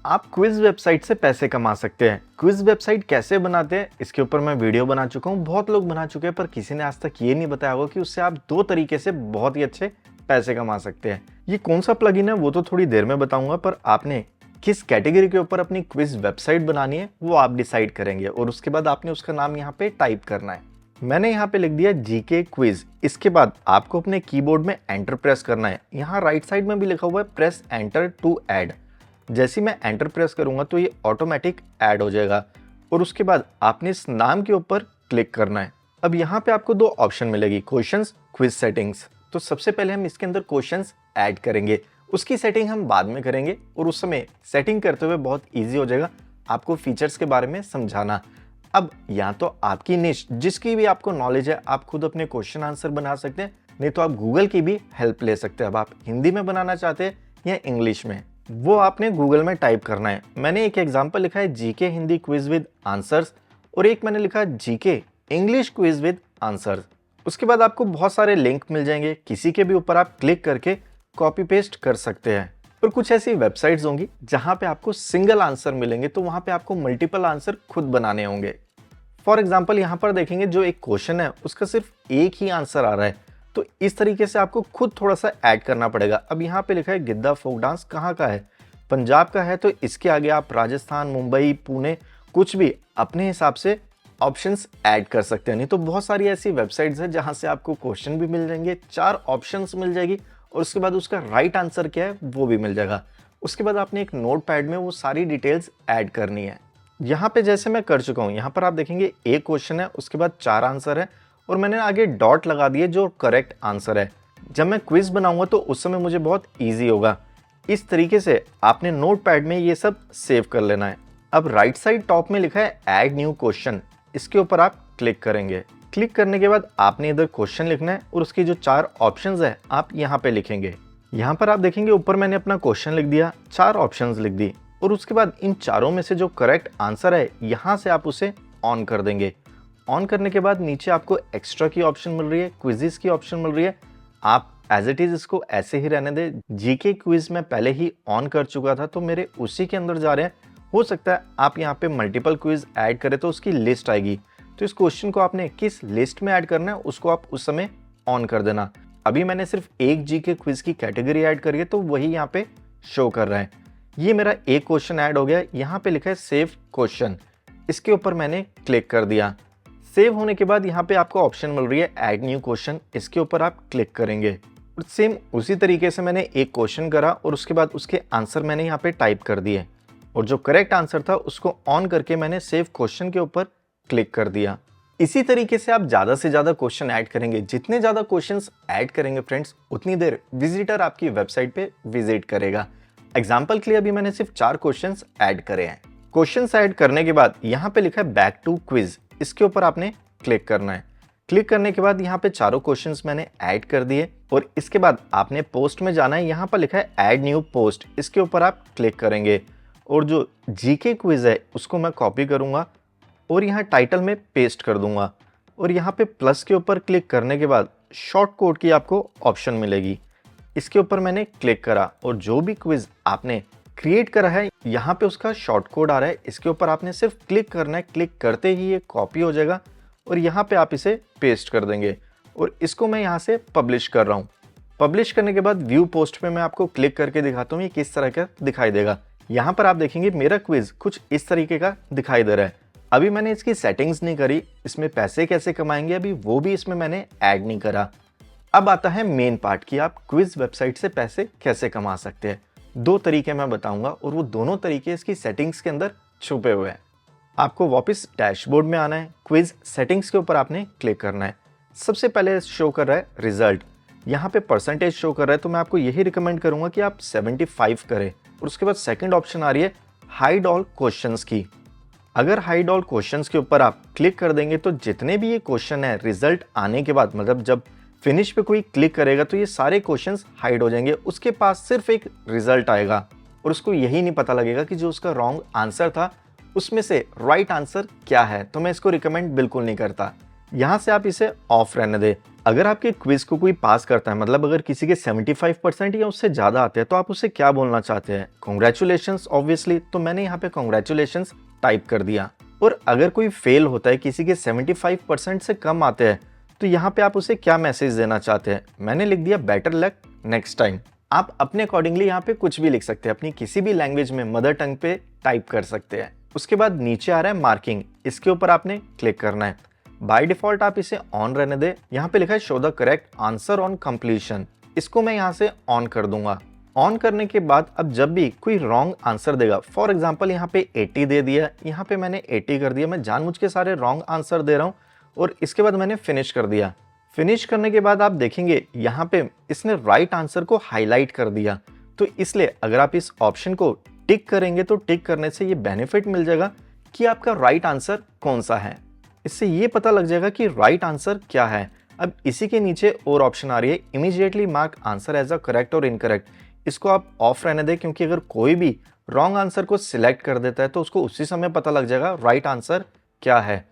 आप quiz website से पैसे कमा सकते हैं। क्विज वेबसाइट कैसे बनाते हैं इसके ऊपर मैं वीडियो बना चुका हूँ, बहुत लोग बना चुके हैं, पर किसी ने आज तक ये नहीं बताया होगा कि उससे आप दो तरीके से बहुत ही अच्छे पैसे कमा सकते हैं। ये कौन सा प्लगइन है वो तो थोड़ी देर में बताऊंगा, पर आपने किस कैटेगरी के ऊपर अपनी क्विज वेबसाइट बनानी है वो आप डिसाइड करेंगे और उसके बाद आपने उसका नाम यहाँ पे टाइप करना है। मैंने यहाँ पे लिख दिया जीके क्विज। इसके बाद आपको अपने कीबोर्ड में एंटर प्रेस करना है। यहाँ राइट साइड में भी लिखा हुआ है प्रेस एंटर टू ऐड। जैसे मैं एंटर प्रेस करूंगा तो ये ऑटोमेटिक ऐड हो जाएगा और उसके बाद आपने इस नाम के ऊपर क्लिक करना है। अब यहाँ पे आपको दो ऑप्शन मिलेगी, क्वेश्चंस, क्विज सेटिंग्स। तो सबसे पहले हम इसके अंदर क्वेश्चंस ऐड करेंगे, उसकी सेटिंग हम बाद में करेंगे और उस समय सेटिंग करते हुए बहुत ईजी हो जाएगा आपको फीचर्स के बारे में समझाना। अब यहाँ तो आपकी निश, जिसकी भी आपको नॉलेज है, आप खुद अपने क्वेश्चन आंसर बना सकते हैं, नहीं तो आप गूगल की भी हेल्प ले सकते हैं। अब आप हिंदी में बनाना चाहते हैं या इंग्लिश में, वो आपने गूगल में टाइप करना है। मैंने एक एग्जांपल लिखा है GK Hindi quiz with answers और एक मैंने लिखा GK English quiz with answers. उसके बाद आपको बहुत सारे लिंक मिल जाएंगे, किसी के भी ऊपर आप क्लिक करके कॉपी पेस्ट कर सकते हैं। पर कुछ ऐसी वेबसाइट्स होंगी जहां पे आपको सिंगल आंसर मिलेंगे, तो वहां पे आपको मल्टीपल आंसर खुद बनाने होंगे। फॉर एग्जाम्पल यहाँ पर देखेंगे जो एक क्वेश्चन है उसका सिर्फ एक ही आंसर आ रहा है, तो इस तरीके से आपको खुद थोड़ा सा ऐड करना पड़ेगा। अब यहाँ पे लिखा है गिद्दा फोक डांस कहाँ का है, पंजाब का है, तो इसके आगे आप राजस्थान, मुंबई, पुणे कुछ भी अपने हिसाब से ऑप्शंस ऐड कर सकते हैं। नहीं तो बहुत सारी ऐसी वेबसाइट्स हैं जहां से आपको क्वेश्चन भी मिल जाएंगे, 4 ऑप्शंस मिल जाएगी और उसके बाद उसका राइट आंसर क्या है वो भी मिल जाएगा। उसके बाद आपने एक नोट पैड में वो सारी डिटेल्स ऐड करनी है। यहाँ पे जैसे मैं कर चुका हूँ, यहाँ पर आप देखेंगे एक क्वेश्चन है, उसके बाद 4 आंसर है और मैंने आगे डॉट लगा दिए जो करेक्ट आंसर है। जब मैं क्विज बनाऊंगा तो उस समय मुझे बहुत ईजी होगा। इस तरीके से आपने नोट पैड में ये सब सेव कर लेना है। अब राइट साइड टॉप में लिखा है ऐड न्यू क्वेश्चन, इसके ऊपर आप क्लिक करेंगे। क्लिक करने के बाद आपने इधर क्वेश्चन लिखना है और उसकी जो 4 ऑप्शंस है आप यहाँ पे लिखेंगे। यहाँ पर आप देखेंगे ऊपर मैंने अपना क्वेश्चन लिख दिया, 4 ऑप्शंस लिख दी और उसके बाद इन चारों में से जो करेक्ट आंसर है यहाँ से आप उसे ऑन कर देंगे। ऑन करने के बाद नीचे आपको एक्स्ट्रा की ऑप्शन मिल रही है, क्विज़िस की ऑप्शन मिल रही है। आप एज इट इज इसको ऐसे ही रहने दें। जीके क्विज मैं पहले ही ऑन कर चुका था तो मेरे उसी के अंदर जा रहे हैं। हो सकता है आप यहाँ पे मल्टीपल क्विज ऐड करें तो उसकी लिस्ट आएगी, तो इस क्वेश्चन को आपने किस लिस्ट में ऐड करना है उसको आप उस समय ऑन कर देना। अभी मैंने सिर्फ एक जीके क्विज की कैटेगरी ऐड करी है तो वही यहाँ पे शो कर रहा है। ये मेरा एक क्वेश्चन ऐड हो गया। यहाँ पे लिखा है सेव क्वेश्चन, इसके ऊपर मैंने क्लिक कर दिया। सेव होने के बाद यहाँ पे आपको ऑप्शन मिल रही है ऐड न्यू क्वेश्चन, इसके ऊपर आप क्लिक करेंगे और सेम उसी तरीके से मैंने एक क्वेश्चन करा और उसके बाद उसके आंसर मैंने यहाँ पे टाइप कर दिए और जो करेक्ट आंसर था उसको ऑन करके मैंने सेव क्वेश्चन के ऊपर क्लिक कर दिया। इसी तरीके से आप ज़्यादा से ज़्यादा क्वेश्चन ऐड करेंगे। जितने ज़्यादा क्वेश्चंस ऐड करेंगे फ्रेंड्स, उतनी देर विजिटर आपकी वेबसाइट पे विजिट करेगा। एग्जाम्पल के लिए अभी मैंने सिर्फ 4 क्वेश्चंस ऐड करे हैं। क्वेश्चंस ऐड करने के बाद यहाँ पे लिखा है बैक टू क्विज, इसके ऊपर आपने क्लिक करना है। क्लिक करने के बाद यहाँ पे चारों क्वेश्चंस मैंने ऐड कर दिए और इसके बाद आपने पोस्ट में जाना है। यहाँ पर लिखा है ऐड न्यू पोस्ट, इसके ऊपर आप क्लिक करेंगे और जो जीके क्विज है उसको मैं कॉपी करूंगा और यहाँ टाइटल में पेस्ट कर दूंगा और यहाँ पे प्लस के ऊपर क्लिक करने के बाद शॉर्ट कोड की आपको ऑप्शन मिलेगी, इसके ऊपर मैंने क्लिक करा और जो भी क्विज आपने क्रिएट करा है यहाँ पे उसका शॉर्ट कोड आ रहा है, इसके ऊपर आपने सिर्फ क्लिक करना है। क्लिक करते ही ये कॉपी हो जाएगा और यहाँ पे आप इसे पेस्ट कर देंगे और इसको मैं यहाँ से पब्लिश कर रहा हूँ। पब्लिश करने के बाद व्यू पोस्ट पे मैं आपको क्लिक करके दिखाता हूँ ये किस तरह का दिखाई देगा। यहाँ पर आप देखेंगे मेरा क्विज कुछ इस तरीके का दिखाई दे रहा है। अभी मैंने इसकी सेटिंग्स नहीं करी, इसमें पैसे कैसे कमाएंगे अभी वो भी इसमें मैंने ऐड नहीं करा। अब आता है मेन पार्ट कि आप क्विज वेबसाइट से पैसे कैसे कमा सकते हैं। 2 तरीके मैं बताऊंगा और वो दोनों तरीके इसकी सेटिंग्स के अंदर छुपे हुए हैं। आपको वापस डैशबोर्ड में आना है, क्विज सेटिंग्स के ऊपर आपने क्लिक करना है। सबसे पहले शो कर रहा है रिजल्ट, यहाँ पे परसेंटेज शो कर रहा है, तो मैं आपको यही रिकमेंड करूंगा कि आप 75 करें और उसके बाद सेकंड ऑप्शन आ रही है हाइड ऑल क्वेश्चंस की। अगर हाइड ऑल क्वेश्चंस के ऊपर आप क्लिक कर देंगे तो जितने भी ये क्वेश्चन है रिजल्ट आने के बाद, मतलब जब फिनिश पे कोई क्लिक करेगा तो ये सारे क्वेश्चंस हाइड हो जाएंगे। उसके पास सिर्फ एक रिजल्ट आएगा और उसको यही नहीं पता लगेगा कि जो उसका रॉन्ग आंसर था उसमें से राइट आंसर क्या है। तो मैं इसको रिकमेंड बिल्कुल नहीं करता। यहाँ से आप इसे ऑफ रहने दें। अगर आपके क्विज को कोई पास करता है, मतलब अगर किसी के 75% या उससे ज़्यादा आते हैं, तो आप उसे क्या बोलना चाहते हैं? कॉन्ग्रेचुलेशंस ऑब्वियसली, तो मैंने यहाँ पे कॉन्ग्रेचुलेशंस टाइप कर दिया। और अगर कोई फेल होता है, किसी के 75% से कम आते हैं, तो यहाँ पे आप उसे क्या मैसेज देना चाहते हैं? मैंने लिख दिया बेटर लक नेक्स्ट टाइम। आप अपने अकॉर्डिंगली यहाँ पे कुछ भी लिख सकते हैं, अपनी किसी भी लैंग्वेज में मदर टंग पे टाइप कर सकते हैं। उसके बाद नीचे आ रहा है मार्किंग, इसके ऊपर आपने क्लिक करना है। बाय डिफॉल्ट आप इसे ऑन रहने दें। यहाँ पे लिखा है show the correct answer on completion, इसको मैं यहाँ से ऑन कर दूंगा। ऑन करने के बाद अब जब भी कोई रॉन्ग आंसर देगा, फॉर एग्जाम्पल यहाँ पे 80 दे दिया, यहाँ पे मैंने 80 कर दिया, मैं जानबूझ के सारे रॉन्ग आंसर दे रहा हूँ और इसके बाद मैंने फिनिश कर दिया। फिनिश करने के बाद आप देखेंगे यहाँ पे इसने राइट आंसर को हाईलाइट कर दिया। तो इसलिए अगर आप इस ऑप्शन को टिक करेंगे तो टिक करने से ये बेनिफिट मिल जाएगा कि आपका राइट आंसर कौन सा है। इससे ये पता लग जाएगा कि राइट आंसर क्या है। अब इसी के नीचे और ऑप्शन आ रही है immediately mark answer as a correct और इनकरेक्ट, इसको आप ऑफ रहने दें, क्योंकि अगर कोई भी रॉन्ग आंसर को सिलेक्ट कर देता है तो उसको उसी समय पता लग जाएगा राइट आंसर क्या है।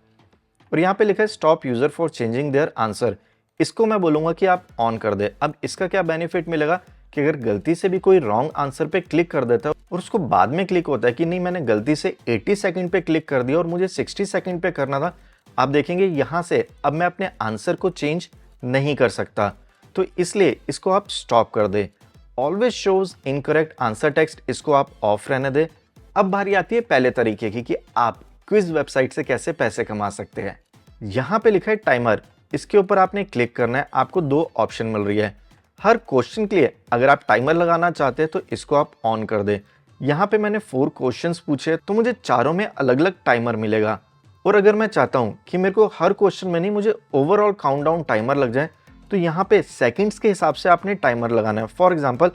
और यहाँ पे लिखा है stop user for changing their answer, इसको मैं बोलूंगा कि आप ऑन कर दे। अब इसका क्या बेनिफिट मिलेगा कि अगर गलती से भी कोई रॉन्ग आंसर पे क्लिक कर देता है और उसको बाद में क्लिक होता है कि नहीं मैंने गलती से 80 सेकंड पे क्लिक कर दिया और मुझे 60 सेकंड पे करना था, आप देखेंगे यहाँ से अब मैं अपने आंसर को चेंज नहीं कर सकता। तो इसलिए इसको आप स्टॉप कर दे। Always shows incorrect answer text, इसको आप ऑफ रहने दे। अब बारी आती है पहले तरीके की कि आप क्विज वेबसाइट से कैसे पैसे कमा सकते हैं। यहाँ पे लिखा है टाइमर, इसके ऊपर आपने क्लिक करना है। आपको दो ऑप्शन मिल रही है। हर क्वेश्चन के लिए अगर आप टाइमर लगाना चाहते हैं तो इसको आप ऑन कर दे। यहाँ पे मैंने 4 क्वेश्चंस पूछे तो मुझे चारों में अलग अलग टाइमर मिलेगा। और अगर मैं चाहता हूँ कि मेरे को हर क्वेश्चन में नहीं, मुझे ओवरऑल काउंटडाउन टाइमर लग जाए, तो यहाँ पे सेकंड्स के हिसाब से आपने टाइमर लगाना है। फॉर एग्जांपल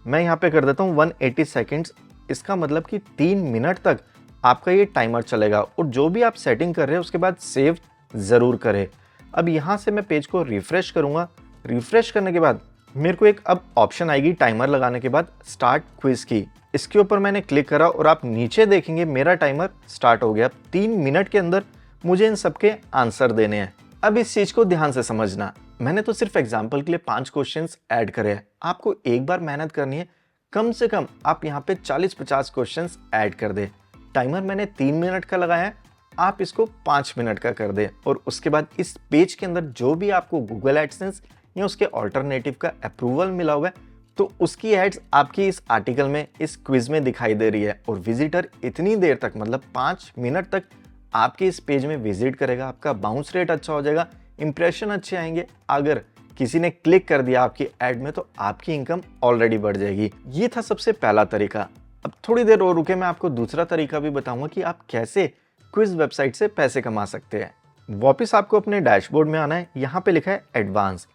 मैं यहाँ पे कर देता हूँ 180 सेकंड्स, इसका मतलब कि 3 मिनट तक आपका ये टाइमर चलेगा। और जो भी आप सेटिंग कर रहे हैं उसके बाद सेव ज़रूर करें। अब यहाँ से मैं पेज को रिफ्रेश करूँगा। रिफ्रेश करने के बाद मेरे को एक अब ऑप्शन आएगी टाइमर लगाने के बाद स्टार्ट क्विज की, इसके ऊपर मैंने क्लिक करा और आप नीचे देखेंगे मेरा टाइमर स्टार्ट हो गया। 3 मिनट के अंदर मुझे इन सबके आंसर देने हैं। अब इस चीज़ को ध्यान से समझना, मैंने तो सिर्फ एग्जाम्पल के लिए 5 क्वेश्चंस ऐड करे हैं। आपको एक बार मेहनत करनी है, कम से कम आप यहाँ पे 40-50 क्वेश्चंस ऐड कर दे। टाइमर मैंने 3 मिनट का लगाया है, आप इसको 5 मिनट का कर दे। और उसके बाद इस पेज के अंदर जो भी आपको गूगल एडसेंस या उसके ऑल्टरनेटिव का अप्रूवल मिला हुआ है, तो उसकी एड्स आपकी इस आर्टिकल में, इस क्विज में दिखाई दे रही है। और विजिटर इतनी देर तक, मतलब 5 मिनट तक आपके इस पेज में विजिट करेगा। आपका बाउंस रेट अच्छा हो जाएगा, इंप्रेशन अच्छे आएंगे। अगर किसी ने क्लिक कर दिया आपकी एड में तो आपकी इनकम ऑलरेडी बढ़ जाएगी। ये था सबसे पहला तरीका। अब थोड़ी देर और रुके, मैं आपको दूसरा तरीका भी बताऊंगा कि आप कैसे क्विज वेबसाइट से पैसे कमा सकते हैं। वापस आपको अपने डैशबोर्ड में आना है। यहाँ पे लिखा है एडवांस।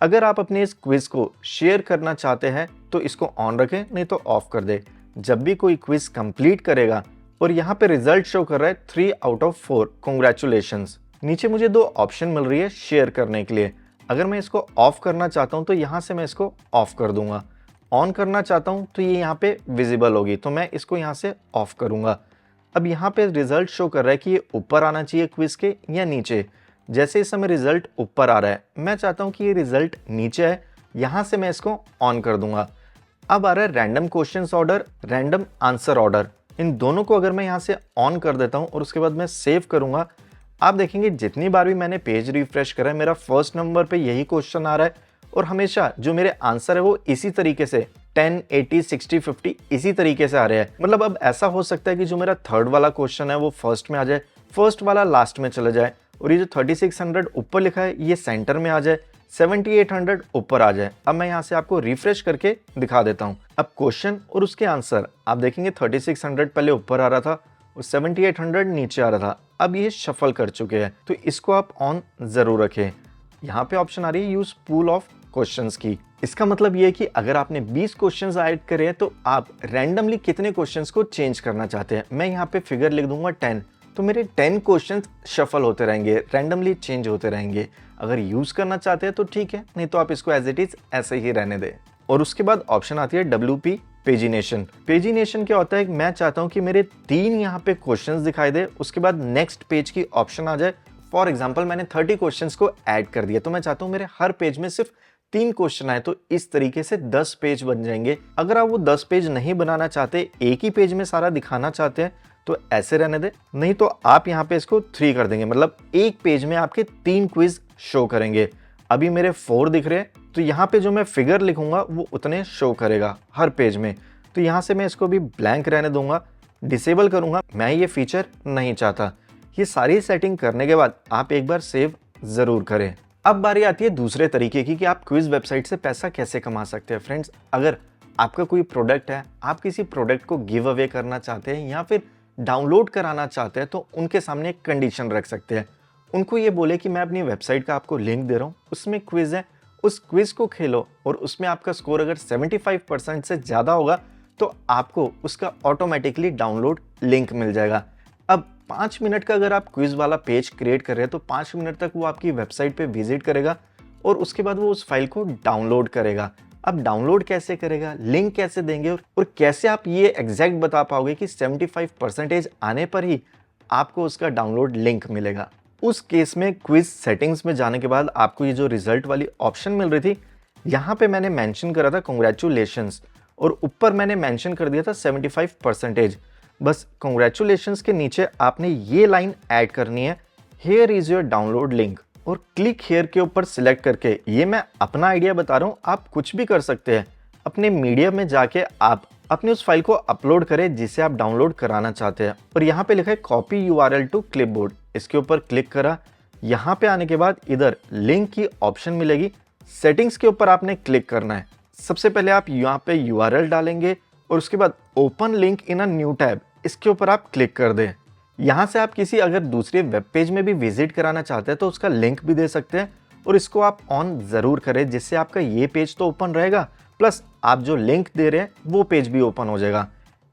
अगर आप अपने इस क्विज को शेयर करना चाहते हैं तो इसको ऑन रखें, नहीं तो ऑफ कर दे। जब भी कोई क्विज कंप्लीट करेगा और यहाँ पे रिजल्ट शो कर रहा है 3 आउट ऑफ 4 कॉन्ग्रेचुलेशंस, नीचे मुझे 2 ऑप्शन मिल रही है शेयर करने के लिए। अगर मैं इसको ऑफ करना चाहता हूँ तो यहाँ से मैं इसको ऑफ कर दूंगा। ऑन करना चाहता हूँ तो ये यहाँ पे विजिबल होगी, तो मैं इसको यहाँ से ऑफ करूंगा। अब यहाँ पे रिजल्ट शो कर रहा है कि ये ऊपर आना चाहिए क्विज के या नीचे। जैसे इस समय रिजल्ट ऊपर आ रहा है, मैं चाहता हूँ कि ये रिजल्ट नीचे है, यहाँ से मैं इसको ऑन कर दूंगा। अब आ रहा है random questions order, random answer order. इन दोनों को अगर मैं यहाँ से ऑन कर देता हूँ और उसके बाद मैं सेव करूंगा, आप देखेंगे जितनी बार भी मैंने पेज रिफ्रेश करा है मेरा फर्स्ट नंबर पे यही क्वेश्चन आ रहा है। और हमेशा जो मेरे आंसर है वो इसी तरीके से 10, 80, 60, 50 इसी तरीके से आ रहे हैं। मतलब अब ऐसा हो सकता है कि जो मेरा थर्ड वाला क्वेश्चन है वो फर्स्ट में आ जाए, फर्स्ट वाला लास्ट में चले जाए, और ये जो 3600 ऊपर लिखा है ये सेंटर में आ जाए, 7800 ऊपर आ जाए। अब मैं यहाँ से आपको रिफ्रेश करके दिखा देता हूँ। अब क्वेश्चन और उसके आंसर आप देखेंगे 3600 पहले ऊपर आ रहा था और 7800 नीचे आ रहा था। अब ये शफल कर चुके हैं, तो इसको आप ऑन जरूर रखें। यहाँ पे ऑप्शन आ रही है यूज पूल ऑफ क्वेश्चंस की। इसका मतलब ये है कि अगर आपने 20 क्वेश्चंस ऐड करे हैं तो आप रैंडमली कितने क्वेश्चंस को चेंज करना चाहते हैं। मैं यहाँ पे फिगर लिख दूंगा 10, तो मेरे 10 क्वेश्चंस शफल होते रहेंगे, रैंडमली चेंज होते रहेंगे। अगर यूज करना चाहते हैं तो ठीक है, नहीं तो आप इसको एज इट इज ऐसे ही रहने दें। और उसके बाद ऑप्शन आती है WP पेजिनेशन। पेजिनेशन क्या होता है, मैं चाहता हूँ कि मेरे 3 यहाँ पे क्वेश्चंस दिखाई दे, उसके बाद नेक्स्ट पेज की ऑप्शन आ जाए, फॉर एग्जाम्पल मैंने 30 क्वेश्चंस को ऐड कर दिया, तो मैं चाहता हूँ मेरे हर पेज में सिर्फ 3 क्वेश्चन आए, तो इस तरीके से 10 पेज बन जाएंगे। अगर आप वो 10 पेज नहीं बनाना चाहते, एक ही पेज में सारा दिखाना चाहते हैं, तो ऐसे रहने दे, नहीं तो आप यहाँ पे इसको 3 कर देंगे, मतलब एक पेज में आपके 3 क्विज शो करेंगे। अभी मेरे 4 दिख रहे हैं, तो यहाँ पे जो मैं फिगर लिखूंगा वो उतने शो करेगा हर पेज में। तो यहाँ से मैं इसको भी ब्लैंक रहने दूंगा, डिसेबल करूंगा, मैं ये फीचर नहीं चाहता। ये सारी सेटिंग करने के बाद आप एक बार सेव जरूर करें। अब बारी आती है दूसरे तरीके की कि आप क्विज वेबसाइट से पैसा कैसे कमा सकते हैं। फ्रेंड्स, अगर आपका कोई प्रोडक्ट है, आप किसी प्रोडक्ट को गिव अवे करना चाहते हैं या फिर डाउनलोड कराना चाहते हैं, तो उनके सामने एक कंडीशन रख सकते हैं। उनको ये बोले कि मैं अपनी वेबसाइट का आपको लिंक दे रहा हूँ, उसमें क्विज है, उस क्विज को खेलो और उसमें आपका स्कोर अगर 75% से ज़्यादा होगा तो आपको उसका ऑटोमेटिकली डाउनलोड लिंक मिल जाएगा। अब 5 मिनट का अगर आप क्विज वाला पेज क्रिएट कर रहे हैं तो 5 मिनट तक वो आपकी वेबसाइट पे विजिट करेगा और उसके बाद वो उस फाइल को डाउनलोड करेगा। अब डाउनलोड कैसे करेगा, लिंक कैसे देंगे और कैसे आप ये एग्जैक्ट बता पाओगे कि 75% आने पर ही आपको उसका डाउनलोड लिंक मिलेगा। उस केस में क्विज सेटिंग्स में जाने के बाद आपको ये जो रिजल्ट वाली ऑप्शन मिल रही थी, यहाँ पे मैंने मेंशन करा था कांग्रेचुलेशंस और ऊपर मैंने मेंशन कर दिया था 75%। बस कांग्रेचुलेशंस के नीचे आपने ये लाइन ऐड करनी है, here is your download link, और क्लिक हियर के ऊपर सिलेक्ट करके, ये मैं अपना आइडिया बता रहा हूँ, आप कुछ भी कर सकते हैं। अपने मीडिया में जाके आप अपनी उस फाइल को अपलोड करें जिसे आप डाउनलोड कराना चाहते हैं और यहाँ पे लिखा है कॉपी यूआरएल टू क्लिपबोर्ड, इसके ऊपर क्लिक करा। यहाँ पे आने के बाद इधर लिंक की ऑप्शन मिलेगी, सेटिंग्स के ऊपर आपने क्लिक करना है। सबसे पहले आप यहाँ पे यूआरएल डालेंगे और उसके बाद open link in a new tab, इसके ऊपर आप क्लिक कर दें। यहाँ से आप किसी अगर दूसरे वेब पेज में भी विजिट कराना चाहते हैं तो उसका लिंक भी दे सकते हैं और इसको आप ऑन ज़रूर करें, जिससे आपका ये पेज तो ओपन रहेगा, प्लस आप जो लिंक दे रहे हैं वो पेज भी ओपन हो जाएगा।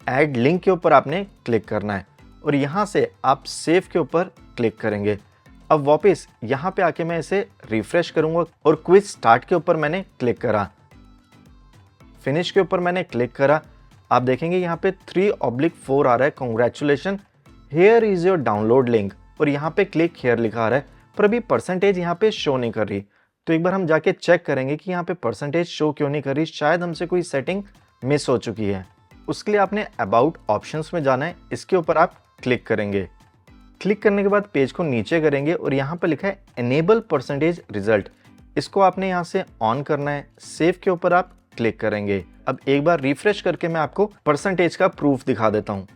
ऐड लिंक के ऊपर आपने क्लिक करना है और यहाँ से आप सेव के ऊपर क्लिक करेंगे। अब वापस यहाँ पे आके मैं इसे रिफ्रेश करूँगा और क्विज स्टार्ट के ऊपर मैंने क्लिक करा, फिनिश के ऊपर मैंने क्लिक करा। आप देखेंगे यहाँ पे 3/4 आ रहा है, congratulation here is your download link, और यहाँ पे क्लिक हियर लिखा आ रहा है, पर अभी परसेंटेज यहाँ पे शो नहीं कर रही। तो एक बार हम जाके चेक करेंगे कि यहाँ पे परसेंटेज शो क्यों नहीं कर रही, शायद हमसे कोई सेटिंग मिस हो चुकी है। उसके लिए आपने अबाउट ऑप्शंस में जाना है, इसके ऊपर आप क्लिक करेंगे। क्लिक करने के बाद पेज को नीचे करेंगे और यहाँ पर लिखा है एनेबल परसेंटेज रिजल्ट, इसको आपने यहाँ से ऑन करना है। सेव के ऊपर आप क्लिक करेंगे। अब एक बार रिफ्रेश करके मैं आपको परसेंटेज का प्रूफ दिखा देता हूँ।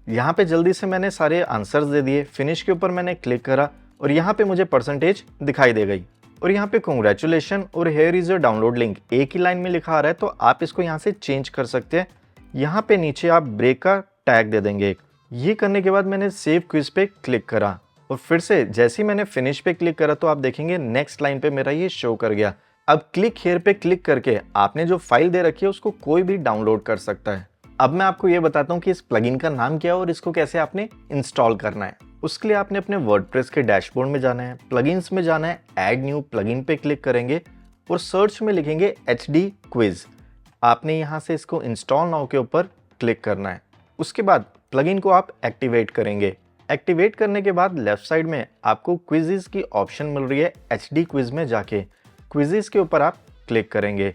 यहाँ पे जल्दी से मैंने सारे आंसर्स दे दिए, फिनिश के ऊपर मैंने क्लिक करा और यहाँ पे मुझे परसेंटेज दिखाई दे गई और यहाँ पे कांग्रेचुलेशन और here is your download link एक ही लाइन में लिखा आ रहा है, तो आप इसको यहाँ से चेंज कर सकते हैं। यहाँ पे नीचे आप ब्रेक का टैग दे देंगे एक। ये करने के बाद मैंने सेव क्विज पे क्लिक करा और फिर से जैसे ही मैंने फिनिश पे क्लिक करा तो आप देखेंगे नेक्स्ट लाइन पे मेरा ये शो कर गया। अब क्लिक हियर पे क्लिक करके आपने जो फाइल दे रखी है उसको कोई भी डाउनलोड कर सकता है। अब मैं आपको ये बताता हूँ कि इस प्लगइन का नाम क्या है और इसको कैसे आपने इंस्टॉल करना है। उसके लिए आपने अपने वर्डप्रेस के डैशबोर्ड में जाना है, प्लगइन्स में जाना है, ऐड न्यू प्लगइन पे क्लिक करेंगे और सर्च में लिखेंगे HD क्विज। आपने यहाँ से इसको इंस्टॉल नाउ के ऊपर क्लिक करना है। उसके बाद प्लगइन को आप एक्टिवेट करेंगे। एक्टिवेट करने के बाद लेफ्ट साइड में आपको क्विजेस की ऑप्शन मिल रही है। HD क्विज में जाके क्विजेस के ऊपर आप क्लिक करेंगे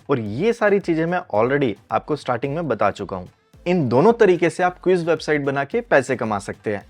और ये सारी चीज़ें मैं ऑलरेडी आपको स्टार्टिंग में बता चुका हूँ। इन दोनों तरीके से आप क्विज वेबसाइट बना के पैसे कमा सकते हैं।